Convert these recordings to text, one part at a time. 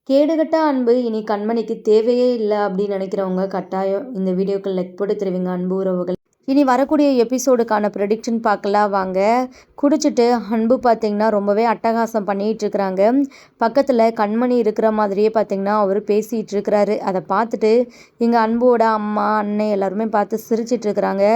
கேடுகட்ட அன்பு இனி கண்மணிக்கு தேவையே இல்லை அப்படின்னு நினைக்கிறவங்க கட்டாயம் இந்த வீடியோக்கு லைக் போட்டு தருவீங்க அன்பு உறவுகள். இனி வரக்கூடிய எபிசோடுக்கான ப்ரெடிக்ஷன் பார்க்கலாம் வாங்க. குடிச்சிட்டு அன்பு பார்த்திங்கன்னா ரொம்பவே அட்டகாசம் பண்ணிகிட்டு இருக்கிறாங்க. பக்கத்தில் கண்மணி இருக்கிற மாதிரியே பார்த்திங்கன்னா அவர் பேசிகிட்டு இருக்கிறாரு. அதை பார்த்துட்டு எங்கள் அன்போட அம்மா அண்ணன் எல்லாருமே பார்த்து சிரிச்சிட்டு இருக்கிறாங்க.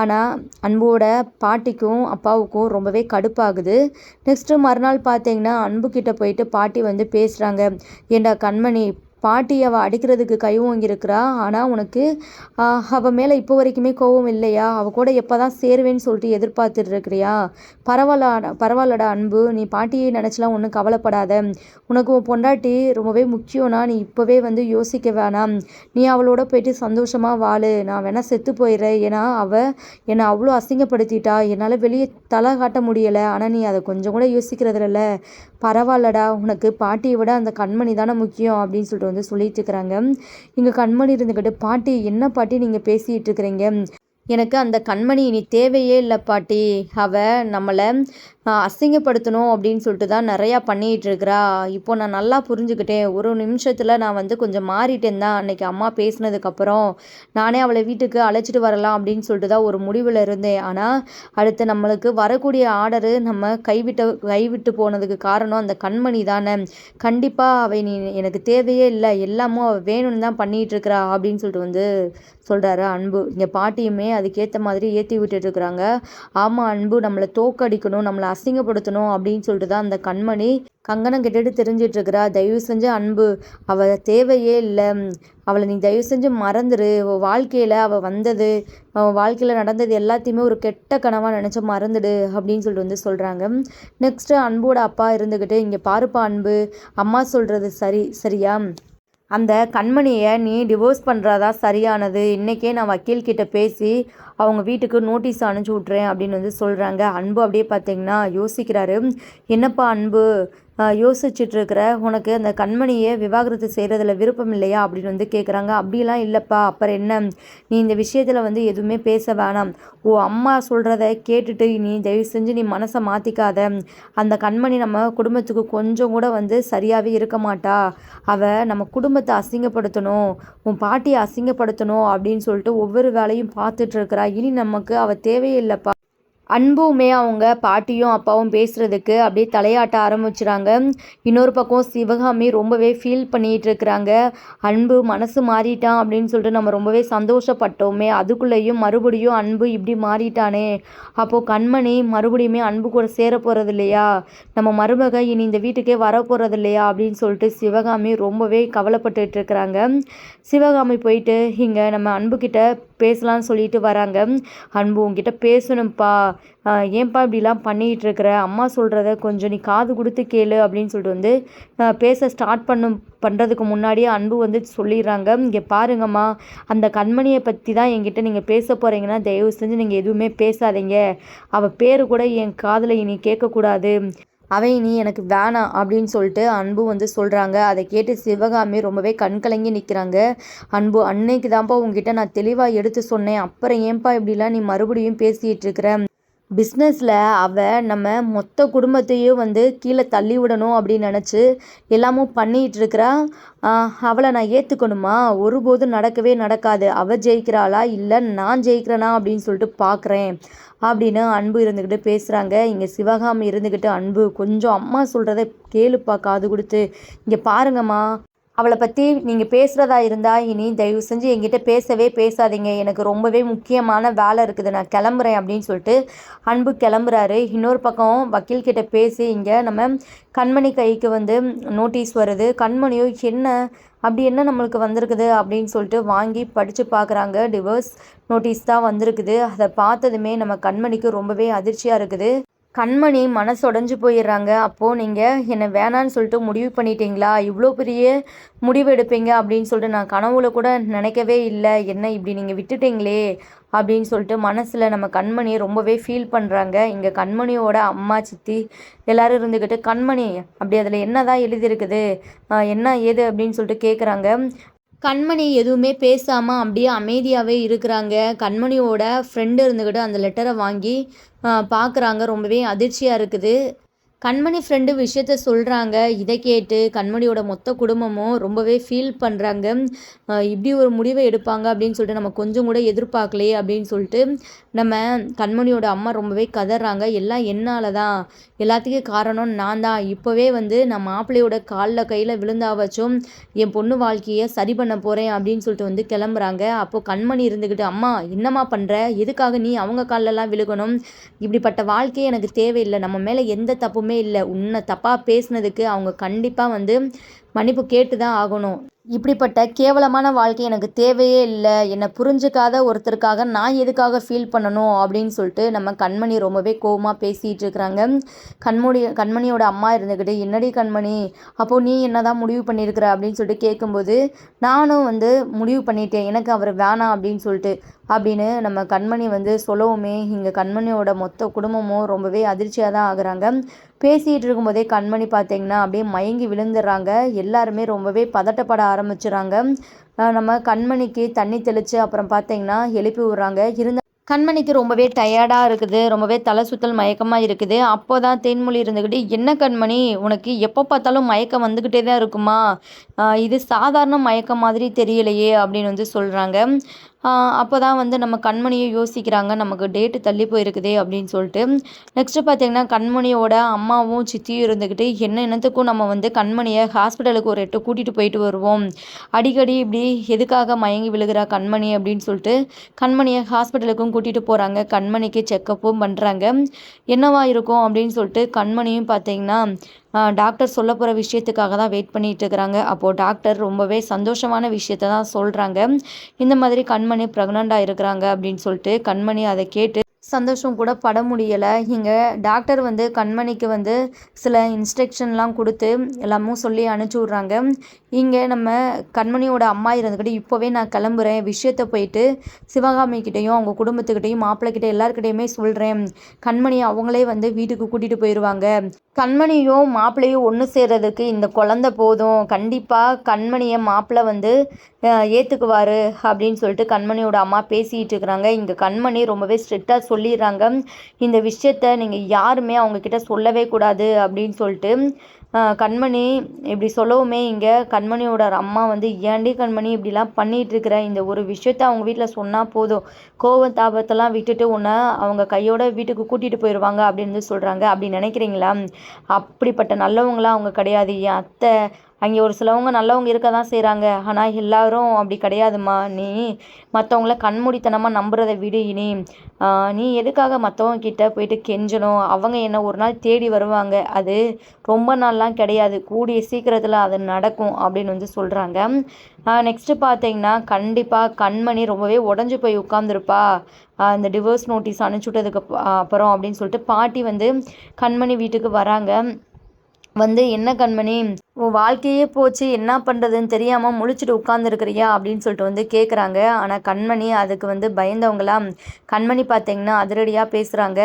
ஆனால் அன்போட பாட்டிக்கும் அப்பாவுக்கும் ரொம்பவே கடுப்பாகுது. நெக்ஸ்ட்டு மறுநாள் பார்த்திங்கன்னா அன்புக்கிட்ட போயிட்டு பாட்டி வந்து பேசுகிறாங்க. ஏண்டா கண்மணி, பாட்டி அவள் அடிக்கிறதுக்கு கை ஓங்கியிருக்கிறா, ஆனால் உனக்கு அவள் மேலே இப்போ வரைக்குமே கோவம் இல்லையா? அவள் கூட எப்போ தான் சேருவேன்னு சொல்லிட்டு எதிர்பார்த்துட்டு இருக்கிறியா? பரவாயில்லடா அன்பு, நீ பாட்டியை நினச்சிலாம் ஒன்றும் கவலைப்படாத. உனக்கு உன் பொண்டாட்டி ரொம்பவே முக்கியம்னா நீ இப்போவே வந்து யோசிக்க வேணாம். நீ அவளோட போயிட்டு சந்தோஷமாக வாழு. நான் வேணால் செத்து போயிடுறேன். ஏன்னா அவள் என்னை அவ்வளோ அசிங்கப்படுத்திட்டா. என்னால் வெளியே தலை காட்ட முடியலை. ஆனால் நீ அதை கொஞ்சம் கூட யோசிக்கிறதில்ல. பரவாயில்லடா, உனக்கு பாட்டியை விட அந்த கண்மணி தானே முக்கியம் அப்படின்னு சொல்லிட்டு வந்து சொல்லிட்டு இருக்கிறாங்க. இங்கே கண்மணி இருந்துக்கிட்டு, பாட்டி என்ன பாட்டி நீங்கள் பேசிகிட்டு இருக்கிறீங்க? எனக்கு அந்த கண்மணி இனி தேவையே இல்லை பாட்டி. அவள் நம்மளை அசிங்கப்படுத்தணும் அப்படின்னு சொல்லிட்டு தான் நிறையா பண்ணிகிட்டு இருக்கிறா. இப்போ நான் நல்லா புரிஞ்சுக்கிட்டேன். ஒரு நிமிஷத்தில் நான் வந்து கொஞ்சம் மாறிட்டேன் தான். அன்றைக்கி அம்மா பேசினதுக்கப்புறம் நானே அவளை வீட்டுக்கு அழைச்சிட்டு வரலாம் அப்படின்னு சொல்லிட்டு தான் ஒரு முடிவில் இருந்தேன். ஆனால் அடுத்து நம்மளுக்கு வரக்கூடிய ஆர்டரு நம்ம கைவிட்டு போனதுக்கு காரணம் அந்த கண்மணி தானே. கண்டிப்பாக அவை நீ எனக்கு தேவையே இல்லை, எல்லாமும் அவள் வேணும்னு தான் பண்ணிகிட்டு இருக்கிறா அப்படின்னு சொல்லிட்டு வந்து சொல்கிறாரு அன்பு. இங்கே பாட்டியுமே அதுக்கேற்ற மாதிரி ஏற்றி விட்டுட்டுருக்குறாங்க. ஆமாம் அன்பு, நம்மளை தோக்கடிக்கணும், நம்மளை அசிங்கப்படுத்தணும் அப்படின்னு சொல்லிட்டு தான் அந்த கண்மணி கங்கணம் கெட்டுட்டு தெரிஞ்சிட்ருக்கிறா. தயவு செஞ்சு அன்பு, அவள் தேவையே இல்லை. அவளை நீ தயவு செஞ்சு மறந்துடு. வாழ்க்கையில் அவள் வந்தது, வாழ்க்கையில் நடந்தது எல்லாத்தையுமே ஒரு கெட்ட கனவாக நினச்சி மறந்துடு அப்படின்னு சொல்லிட்டு வந்து சொல்கிறாங்க. நெக்ஸ்ட்டு அன்போட அப்பா இருந்துக்கிட்டு, இங்கே பாருப்பா அன்பு, அம்மா சொல்கிறது சரியா? அந்த கண்மணியை நீ டிவோர்ஸ் பண்ணுறதா சரியானது. இன்றைக்கே நான் வக்கீல்கிட்ட பேசி அவங்க வீட்டுக்கு நோட்டீஸ் அனுப்பிச்சி விட்றேன் அப்படின்னு வந்து சொல்கிறாங்க. அன்பு அப்படியே பார்த்திங்கன்னா யோசிக்கிறாரு. என்னப்பா அன்பு யோசிச்சுட்ருக்கிற, உனக்கு அந்த கண்மணியை விவாகரத்து செய்கிறதுல விருப்பம் இல்லையா அப்படின்னு வந்து கேட்குறாங்க. அப்படிலாம் இல்லைப்பா, அப்புறம் என்ன, நீ இந்த விஷயத்தில் வந்து எதுவுமே பேச வேணாம். அம்மா சொல்கிறத கேட்டுட்டு நீ தயவு செஞ்சு நீ மனசை மாற்றிக்காத. அந்த கண்மணி நம்ம குடும்பத்துக்கு கொஞ்சம் கூட வந்து சரியாகவே இருக்க மாட்டா. அவள் நம்ம குடும்பத்தை அசிங்கப்படுத்தணும், உன் பாட்டியை அசிங்கப்படுத்தணும் அப்படின்னு சொல்லிட்டு ஒவ்வொரு வேலையும் பார்த்துட்ருக்கிறா. இனி நமக்கு அவள் தேவையில்லைப்பா. அன்புமே அவங்க பாட்டியும் அப்பாவும் பேசுகிறதுக்கு அப்படியே தலையாட்ட ஆரம்பிச்சுறாங்க. இன்னொரு பக்கம் சிவகாமி ரொம்பவே ஃபீல் பண்ணிகிட்டு இருக்கிறாங்க. அன்பு மனசு மாறிட்டான் அப்படின்னு சொல்லிட்டு நம்ம ரொம்பவே சந்தோஷப்பட்டோமே, அதுக்குள்ளேயும் மறுபடியும் அன்பு இப்படி மாறிட்டானே. அப்போது கண்மணி மறுபடியுமே அன்பு கூட சேர போகிறது இல்லையா? நம்ம மருமக இனி இந்த வீட்டுக்கே வர போகிறது இல்லையா அப்படின்னு சொல்லிட்டு சிவகாமி ரொம்பவே கவலைப்பட்டுட்டு இருக்கிறாங்க. சிவகாமி போயிட்டு இங்கே நம்ம அன்புக்கிட்ட பேசலான்னு சொல்லிட்டு வராங்க. அன்பு, உங்ககிட்ட பேசணும்ப்பா, ஏன்ப்பா இப்படிலாம் பண்ணிகிட்டு இருக்கிற, அம்மா சொல்கிறத கொஞ்சம் நீ காது கொடுத்து கேளு அப்படின்னு சொல்லிட்டு வந்து பேச ஸ்டார்ட் பண்ணுறதுக்கு முன்னாடியே அன்பு வந்து சொல்லிடுறாங்க. இங்கே பாருங்கம்மா, அந்த கண்மணியை பற்றி தான் என்கிட்ட நீங்கள் பேச போகிறீங்கன்னா தயவு செஞ்சு நீங்கள் எதுவுமே பேசாதீங்க. அவள் பேர் கூட என் காதில் இனி கேட்கக்கூடாது. அவை நீ எனக்கு வேணாம் அப்படின்னு சொல்லிட்டு அன்பு வந்து சொல்கிறாங்க. அதை கேட்டு சிவகாமி ரொம்பவே கண்கலங்கி நிற்கிறாங்க. அன்பு, அன்னைக்கு தான்ப்பா உங்ககிட்ட நான் தெளிவாக எடுத்து சொன்னேன், அப்புறம் ஏன்ப்பா இப்படிலாம் நீ மறுபடியும் பேசிகிட்டு இருக்கிற? பிஸ்னஸில் அவள் நம்ம மொத்த குடும்பத்தையும் வந்து கீழே தள்ளி விடணும் அப்படின்னு நினச்சி எல்லாமும் பண்ணிகிட்ருக்கிறா. அவளை நான் ஏற்றுக்கணுமா? ஒருபோதும் நடக்கவே நடக்காது. அவள் ஜெயிக்கிறாளா இல்லை நான் ஜெயிக்கிறேனா அப்படின்னு சொல்லிட்டு பார்க்குறேன் அப்படின்னு அன்பு இருந்துக்கிட்டு பேசுகிறாங்க. இங்கே சிவகாமி இருந்துக்கிட்டு, அன்பு கொஞ்சம் அம்மா சொல்கிறத கேளுப்பா காது கொடுத்து. இங்கே பாருங்கம்மா, அவளை பற்றி நீங்கள் பேசுகிறதா இருந்தால் இனி தயவு செஞ்சு என்கிட்ட பேசவே பேசாதீங்க. எனக்கு ரொம்பவே முக்கியமான வேலை இருக்குது, நான் கிளம்புறேன் அப்படின்னு சொல்லிட்டு அன்பு கிளம்புறாரு. இன்னொரு பக்கம் வக்கீல்கிட்ட பேசி இங்கே நம்ம கண்மணி கைக்கு வந்து நோட்டீஸ் வருது. கண்மணியோ அப்படி என்ன நம்மளுக்கு வந்திருக்குது அப்படின்னு சொல்லிட்டு வாங்கி படித்து பார்க்குறாங்க. டிவோர்ஸ் நோட்டீஸ் தான் வந்திருக்குது. அதை பார்த்ததுமே நம்ம கண்மணிக்கு ரொம்பவே அதிர்ச்சியாக இருக்குது. கண்மணி மனசொடைஞ்சு போயிடுறாங்க. அப்போது நீங்கள் என்னை வேணான்னு சொல்லிட்டு முடிவு பண்ணிட்டீங்களா? இவ்வளோ பெரிய முடிவு எடுப்பீங்க அப்படின்னு சொல்லிட்டு நான் கனவுல கூட நினைக்கவே இல்லை. என்ன இப்படி நீங்கள் விட்டுட்டீங்களே அப்படின்னு சொல்லிட்டு மனசில் நம்ம கண்மணியை ரொம்பவே ஃபீல் பண்ணுறாங்க. இங்கே கண்மணியோட அம்மா சித்தி எல்லோரும் இருந்துக்கிட்டு, கண்மணி அப்படி அதில் என்ன தான் எழுதியிருக்குது, என்ன ஏது அப்படின்னு சொல்லிட்டு கேட்குறாங்க. கண்மணி எதுவுமே பேசாமல் அப்படியே அமைதியாகவே இருக்கிறாங்க. கண்மணியோட ஃப்ரெண்டு இருந்துக்கிட்டு அந்த லெட்டரை வாங்கி பார்க்குறாங்க. ரொம்பவே அதிர்ச்சியாக இருக்குது. கண்மணி ஃப்ரெண்டு விஷயத்த சொல்கிறாங்க. இதை கேட்டு கண்மணியோட மொத்த குடும்பமும் ரொம்பவே ஃபீல் பண்ணுறாங்க. இப்படி ஒரு முடிவை எடுப்பாங்க அப்படின்னு சொல்லிட்டு நம்ம கொஞ்சம் கூட எதிர்பார்க்கலையே அப்படின்னு சொல்லிட்டு நம்ம கண்மணியோட அம்மா ரொம்பவே கதறாங்க. எல்லாம் என்னால் தான், எல்லாத்துக்கும் காரணம் நான் தான். இப்போவே வந்து நான் மாப்பிள்ளையோட காலில் கையில் விழுந்தாவச்சும் என் பொண்ணு வாழ்க்கையை சரி பண்ண போகிறேன் அப்படின்னு சொல்லிட்டு வந்து கிளம்புறாங்க. அப்போது கண்மணி இருந்துக்கிட்டு, அம்மா என்னம்மா பண்ணுற, எதுக்காக நீ அவங்க கால்லலாம் விழுகணும், இப்படிப்பட்ட வாழ்க்கையே எனக்கு தேவையில்லை, நம்ம மேலே எந்த தப்புமே இல்லை, உன்னை தப்பாக பேசுனதுக்கு அவங்க கண்டிப்பாக வந்து மன்னிப்பு கேட்டு தான் ஆகணும், இப்படிப்பட்ட கேவலமான வாழ்க்கை எனக்கு தேவையே இல்லை, என்னை புரிஞ்சுக்காத ஒருத்தருக்காக நான் எதுக்காக ஃபீல் பண்ணணும் அப்படின்னு சொல்லிட்டு நம்ம கண்மணி ரொம்பவே கோவமாக பேசிகிட்டு இருக்கிறாங்க. கண்மணியோட அம்மா இருந்துக்கிட்டு, என்னடி கண்மணி, அப்போது நீ என்ன தான் முடிவு பண்ணியிருக்கிற அப்படின்னு சொல்லிட்டு கேட்கும்போது, நானும் வந்து முடிவு பண்ணிட்டேன், எனக்கு அவர் வேணாம் அப்படின்னு சொல்லிட்டு அப்படின்னு நம்ம கண்மணி வந்து சொல்லவுமே இங்கே கண்மணியோட மொத்த குடும்பமும் ரொம்பவே அதிர்ச்சியாக தான் ஆகுறாங்க. பேசிகிட்டு இருக்கும்போதே கண்மணி பார்த்தீங்கன்னா அப்படியே மயங்கி விழுந்துடுறாங்க. எல்லாருமே ரொம்பவே பதட்டப்பட ஆரம்பிச்சுறாங்க. நம்ம கண்மணிக்கு தண்ணி தெளித்து அப்புறம் பார்த்தீங்கன்னா எழுப்பி விட்றாங்க. கண்மணிக்கு ரொம்பவே டயர்டாக இருக்குது, ரொம்பவே தலை சுத்தல் மயக்கமாக இருக்குது. அப்போ தான் தேன்மொழி இருந்துக்கிட்டு, என்ன கண்மணி, உனக்கு எப்போ பார்த்தாலும் மயக்கம் வந்துக்கிட்டே தான் இருக்குமா, இது சாதாரண மயக்கம் மாதிரி தெரியலையே அப்படின்னு வந்து சொல்கிறாங்க. அப்போ தான் வந்து நம்ம கண்மணியும் யோசிக்கிறாங்க, நமக்கு டேட்டு தள்ளி போயிருக்குதே அப்படின்னு சொல்லிட்டு. நெக்ஸ்ட்டு பார்த்திங்கன்னா கண்மணியோட அம்மாவும் சித்தியும் இருந்துக்கிட்டு, என்னத்துக்கும் நம்ம வந்து கண்மணியை ஹாஸ்பிட்டலுக்கு ஒரு எட்டு கூட்டிகிட்டு போயிட்டு வருவோம், அடிக்கடி இப்படி எதுக்காக மயங்கி விழுகிறா கண்மணி அப்படின்னு சொல்லிட்டு கண்மணியை ஹாஸ்பிட்டலுக்கும் கூட்டிகிட்டு போகிறாங்க. கண்மணிக்கு செக்கப்பும் பண்ணுறாங்க. என்னவா இருக்கும் அப்படின்னு சொல்லிட்டு கண்மணியும் பார்த்தீங்கன்னா டாக்டர் சொல்ல போகிற விஷயத்துக்காக தான் வெயிட் பண்ணிகிட்டு இருக்கிறாங்க. அப்போது டாக்டர் ரொம்பவே சந்தோஷமான விஷயத்த தான் சொல்கிறாங்க. இந்த மாதிரி கண்மணி ப்ரெக்னெண்ட்டாக இருக்கிறாங்க அப்படின்னு சொல்லிட்டு கண்மணி அதை கேட்டு சந்தோஷம் கூட பட முடியலை. இங்கே டாக்டர் வந்து கண்மணிக்கு வந்து சில இன்ஸ்ட்ரக்ஷன்லாம் கொடுத்து எல்லாமும் சொல்லி அனுப்பிச்சி விட்றாங்க. இங்கே நம்ம கண்மணியோட அம்மா இருந்துக்கிட்டு, இப்போவே நான் கிளம்புறேன், விஷயத்தை போயிட்டு சிவகாமிக்கிட்டையும் அவங்க குடும்பத்துக்கிட்டையும் மாப்பிள்ளைக்கிட்ட எல்லாருக்கிட்டையுமே சொல்கிறேன், கண்மணியை அவங்களே வந்து வீட்டுக்கு கூட்டிகிட்டு போயிடுவாங்க, கண்மணியும் மாப்பிள்ளையும் ஒன்று சேர்றதுக்கு இந்த குழந்தை போதும், கண்டிப்பாக கண்மணியை மாப்பிள்ளை வந்து ஏற்றுக்குவார் அப்படின்னு சொல்லிட்டு கண்மணியோட அம்மா பேசிகிட்டு இருக்கிறாங்க. இங்கே கண்மணி ரொம்பவே ஸ்ட்ரிக்டாக சொல்லிடுறாங்க, இந்த விஷயத்த நீங்கள் யாருமே அவங்கக்கிட்ட சொல்லவே கூடாது அப்படின்னு சொல்லிட்டு. கண்மணி இப்படி சொல்லவுமே இங்கே கண்மணியோட அம்மா வந்து, ஏன்டி கண்மணி இப்படிலாம் பண்ணிகிட்ருக்கிற, இந்த ஒரு விஷயத்த அவங்க வீட்டில் சொன்னால் போதும், கோவம் தாபத்தெல்லாம் விட்டுட்டு உன்னை அவங்க கையோட வீட்டுக்கு கூட்டிகிட்டு போயிடுவாங்க அப்படின்னு சொல்கிறாங்க. அப்படி நினைக்கிறீங்களா? அப்படிப்பட்ட நல்லவங்களாம் அவங்க கிடையாது. என் அத்தை அங்கே ஒரு சிலவங்க நல்லவங்க இருக்க தான் செய்கிறாங்க, ஆனால் எல்லாரும் அப்படி கிடையாதுமா. நீ மற்றவங்கள கண்மூடித்தனமாக நம்புறதை விடு. நீ எதுக்காக மற்றவங்க கிட்ட போயிட்டு கெஞ்சணும், அவங்க என்ன ஒரு நாள் தேடி வருவாங்க, அது ரொம்ப நாள்லாம் கிடையாது, கூடிய சீக்கிரத்தில் அது நடக்கும் அப்படின்னு வந்து சொல்கிறாங்க. நெக்ஸ்ட்டு பார்த்தீங்கன்னா கண்டிப்பாக கண்மணி ரொம்பவே உடஞ்சி போய் உட்காந்துருப்பா, இந்த டிவோர்ஸ் நோட்டீஸ் அனுப்பிச்சுட்டதுக்கு அப்புறம் அப்படின்னு சொல்லிட்டு பாட்டி வந்து கண்மணி வீட்டுக்கு வராங்க. வந்து, என்ன கண்மணி, உன் வாழ்க்கையே போச்சு, என்ன பண்ணுறதுன்னு தெரியாமல் முழிச்சிட்டு உட்காந்துருக்கிறியா அப்படின்னு சொல்லிட்டு வந்து கேட்குறாங்க. ஆனால் கண்மணி அதுக்கு வந்து பயந்தவங்களாம். கண்மணி பார்த்தீங்கன்னா அதிரடியாக பேசுகிறாங்க.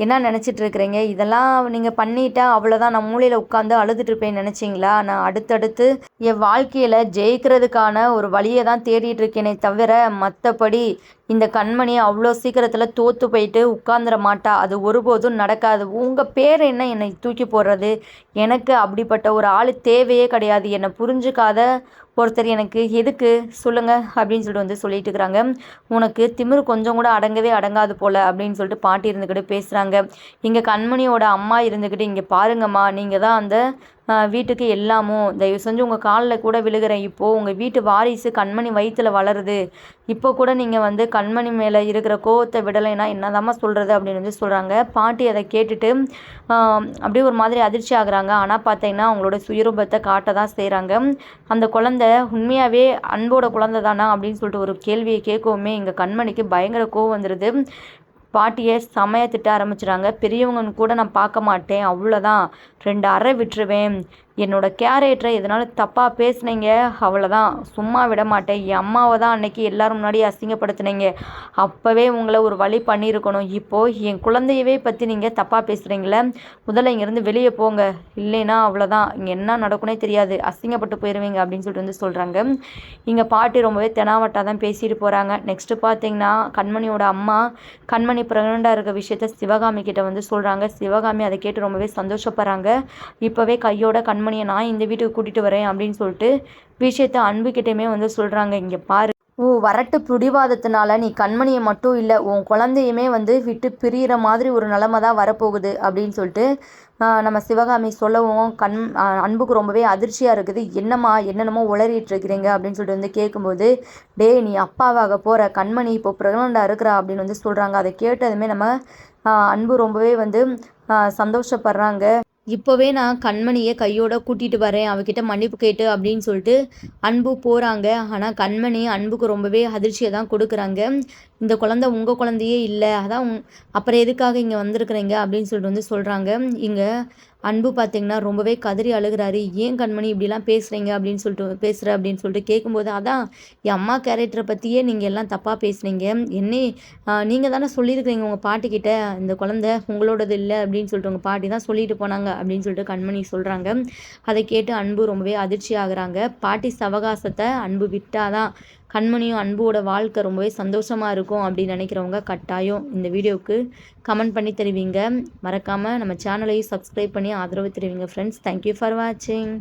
என்ன நினச்சிட்டு இருக்கிறீங்க, இதெல்லாம் நீங்கள் பண்ணிட்டா அவ்வளோதான், நான் மூலையில் உட்காந்து அழுதுட்டு இருப்பேன்னு நினச்சிங்களா, நான் அடுத்தடுத்து என் வாழ்க்கையில் ஜெயிக்கிறதுக்கான ஒரு வழியை தான் தேடிட்டு இருக்கேனே தவிர மற்றபடி இந்த கண்மணி அவ்வளோ சீக்கிரத்தில் தோற்று போயிட்டு உட்காந்துட மாட்டா, அது ஒருபோதும் நடக்காது. உங்கள் பேர் என்ன என்னை தூக்கி போடுறது, எனக்கு அப்படிப்பட்ட ஒரு ஆள் தேவையே கிடையாது, என்னை புரிஞ்சுக்காத ஒருத்தர் எனக்கு எதுக்கு சொல்லுங்கள் அப்படின்னு சொல்லிட்டு வந்து சொல்லிட்டு இருக்கிறாங்க. உனக்கு திமிரு கொஞ்சம் கூட அடங்கவே அடங்காது போல் அப்படின்னு சொல்லிட்டு பாட்டி இருந்துக்கிட்டு பேசுகிறாங்க. இங்கே கண்மணியோட அம்மா இருந்துக்கிட்டு, இங்கே பாருங்கம்மா, நீங்கள் தான் அந்த வீட்டுக்கு எல்லாமும், தயவு செஞ்சு உங்கள் காலில் கூட விழுகிறேன், இப்போது உங்கள் வீட்டு வாரிசு கண்மணி வயிற்றில் வளருது, இப்போ கூட நீங்கள் வந்து கண்மணி மேலே இருக்கிற கோவத்தை விடலைன்னா என்னதாம்மா சொல்கிறது அப்படின்னு வந்து சொல்கிறாங்க. பாட்டி அதை கேட்டுட்டு அப்படியே ஒரு மாதிரி அதிர்ச்சி ஆகுறாங்க. ஆனால் பார்த்தீங்கன்னா அவங்களோட சுயரூபத்தை காட்ட தான் செய்கிறாங்க. அந்த குழந்தை உண்மையாகவே அன்போட குழந்தை தானா அப்படின்னு சொல்லிட்டு ஒரு கேள்வியை கேட்கவுமே இங்கே கண்மணிக்கு பயங்கர கோவம் வந்துடுது. பாட்டியை செமையாக திட்ட ஆரம்பிச்சிடுறாங்க. பெரியவங்கன்னு கூட நான் பார்க்க மாட்டேன், அவ்வளோதான், 2 அறை விட்டுருவேன், என்னோட கேரக்டரை எதனால தப்பாக பேசுனீங்க, அவ்வளோதான், சும்மா விட மாட்டேன். என் அம்மாவை தான் அன்னைக்கு எல்லாரும் முன்னாடி அசிங்கப்படுத்துனீங்க. அப்போவே உங்களை ஒரு வழி பண்ணியிருக்கணும். இப்போது என் குழந்தையவே பற்றி நீங்கள் தப்பாக பேசுகிறீங்களே, முதல்ல இங்கேருந்து வெளியே போங்க. இல்லைன்னா அவ்வளோதான், இங்கே என்ன நடக்குனே தெரியாது, அசிங்கப்பட்டு போயிடுவீங்க அப்படின்னு சொல்லிட்டு வந்து சொல்கிறாங்க. இங்கே பாட்டி ரொம்பவே தெனாவட்டாக தான் பேசிட்டு போகிறாங்க. நெக்ஸ்ட்டு பார்த்தீங்கன்னா கண்மணியோட அம்மா கண்மணி ப்ரெக்னெண்ட்டாக இருக்க விஷயத்த சிவகாமி கிட்ட வந்து சொல்கிறாங்க. சிவகாமி அதை கேட்டு ரொம்பவே சந்தோஷப்படுறாங்க. இப்போவே கையோட கண்மணியை நான் இந்த வீட்டுக்கு கூட்டிகிட்டு வரேன் அப்படின்னு சொல்லிட்டு விஷயத்த அன்புக்கிட்டையுமே வந்து சொல்கிறாங்க. இங்கே பாரு, வரட்டு பிடிவாதத்தினால நீ கண்மணியை மட்டும் இல்லை, உன் குழந்தையுமே வந்து விட்டு பிரிகிற மாதிரி ஒரு நிலமை தான் வரப்போகுது அப்படின்னு சொல்லிட்டு நம்ம சிவகாமி சொல்லவும் அன்புக்கு ரொம்பவே அதிர்ச்சியாக இருக்குது. என்னம்மா என்னென்னமோ உளறிட்டு இருக்கிறீங்க அப்படின்னு சொல்லிட்டு வந்து கேட்கும்போது, டே நீ அப்பாவாக போகிற, கண்மணி இப்போ ப்ரெக்னெண்ட்டாக இருக்கிறா அப்படின்னு வந்து சொல்கிறாங்க. அதை கேட்டதுமே நம்ம அன்பு ரொம்பவே வந்து சந்தோஷப்படுறாங்க. இப்போவே நான் கண்மணியை கையோட கூட்டிகிட்டு வரேன், அவகிட்ட மன்னிப்பு கேட்டு அப்படின்னு சொல்லிட்டு அன்பு போகிறாங்க. ஆனால் கண்மணி அன்புக்கு ரொம்பவே அதிர்ச்சியை தான் கொடுக்குறாங்க. இந்த குழந்தை உங்கள் குழந்தையே இல்லை, அதான் அப்புறம் எதுக்காக இங்கே வந்திருக்கிறீங்க அப்படின்னு சொல்லிட்டு வந்து சொல்கிறாங்க. இங்கே அன்பு பார்த்திங்கன்னா ரொம்பவே கதறி அழுகிறாரு. ஏன் கண்மணி இப்படிலாம் பேசுகிறீங்க அப்படின்னு சொல்லிட்டு கேட்கும்போது, அதான் என் அம்மா கேரக்டரை பற்றியே நீங்கள் எல்லாம் தப்பாக பேசுனீங்க, நீங்கள் தானே சொல்லியிருக்கிறீங்க உங்கள் பாட்டிக்கிட்ட இந்த குழந்தை உங்களோடது இல்லை அப்படின்னு சொல்லிட்டு உங்கள் பாட்டி தான் சொல்லிட்டு போனாங்க அப்படின்னு சொல்லிட்டு கண்மணி சொல்கிறாங்க. அதை கேட்டு அன்பு ரொம்பவே அதிர்ச்சி ஆகுறாங்க. பாட்டி சவகாசத்தை அன்பு விட்டாதான் கண்மணியும் அன்போட வாழ்க்கை ரொம்பவே சந்தோஷமாக இருக்கும் அப்படின்னு நினைக்கிறவங்க கட்டாயம் இந்த வீடியோவுக்கு கமெண்ட் பண்ணி தெரிவிங்க. மறக்காமல் நம்ம சேனலையும் சப்ஸ்கிரைப் பண்ணி ஆதரவு தெரிவிங்க ஃப்ரெண்ட்ஸ். தேங்க்யூ ஃபார் வாட்சிங்.